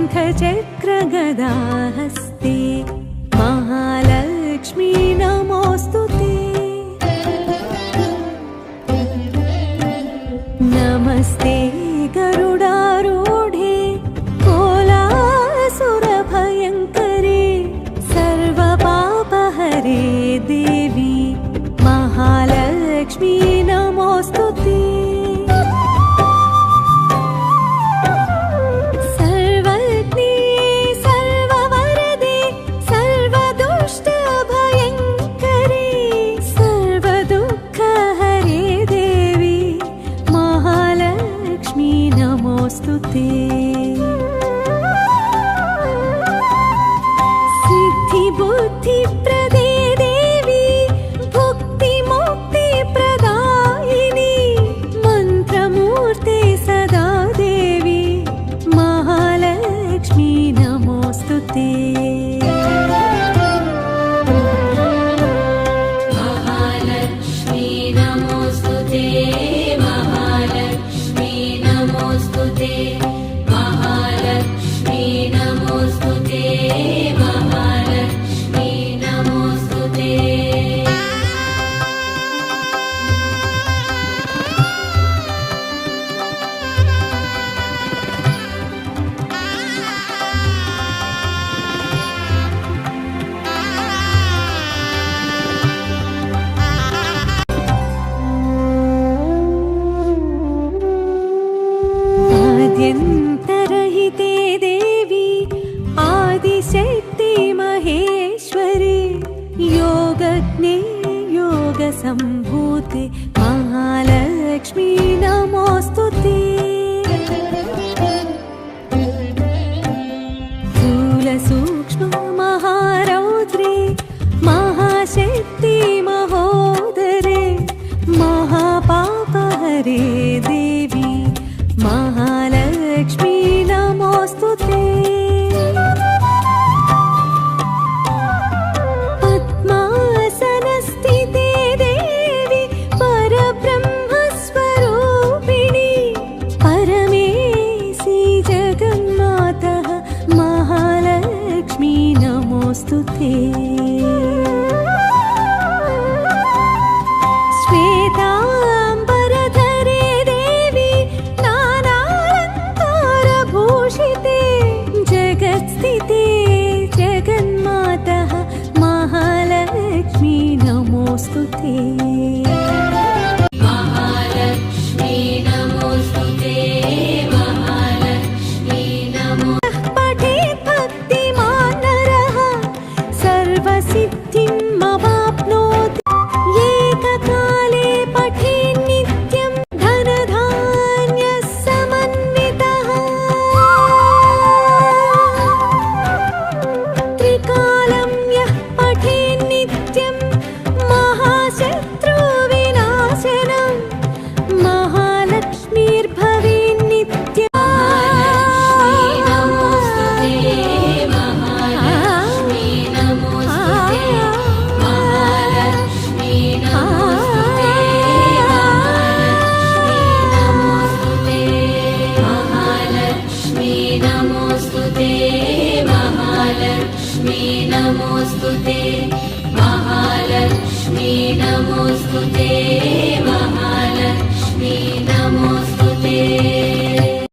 शङ्खचक्रगदाहस्ते महालक्ष्मी नमोऽस्तुते। नमस्ते गरुडारूढे कोलासुरभयङ्करे सर्वपापहरे देवी महालक्ष्मी नमोऽस्तुते। सिद्धिबुद्धिप्रदे देवी भुक्तिमुक्तिप्रदायिनी मन्त्रमूर्ते सदा देवी महालक्ष्मी नमोऽस्तुते। महालक्ष्मी नमोऽस्तुते। महालक्ष्मी नमोऽस्तुते। महालक्ष्मी नमोऽस्तुते। महालक्ष्मी नमोऽस्तुते। आद्यन्तरहिते देवी आदिशक्ति महेश्वरी योगज्ञे योगसम्भूते महालक्ष्मी नमोऽस्तुते। स्थूलसूक्ष्म महारौद्रे महाशक्ति महोदरे महापापहरे देवी महालक्ष्मी नमोऽस्तुते। पद्मासनस्थिते देवी परब्रह्मस्वरूपिणी परमेशी जगन्मातः महालक्ष्मी नमोऽस्तुते। जगन्मातः महालक्ष्मी नमोऽस्तुते। महालक्ष्मी नमोऽस्तुते। महालक्ष्मी नमो पठेत् भक्तिमान् नरः सर्वसिद्धिमवाप्नोति। एककाले पठेत् नित्यं धनधान्यः समन्वितः। त्रिकालं यः पठेत् नित्यं महाशत्रुविनाशनं महालक्ष्मीर्भवेत् नित्यम्। महालक्ष्मी नमोऽस्तुते। महालक्ष्मी नमोऽस्तुते। महालक्ष्मी नमोऽस्तुते। महालक्ष्मी नमोऽस्तुते। महालक्ष्मी नमोऽस्तुते। महालक्ष्मी नमोऽस्तुते।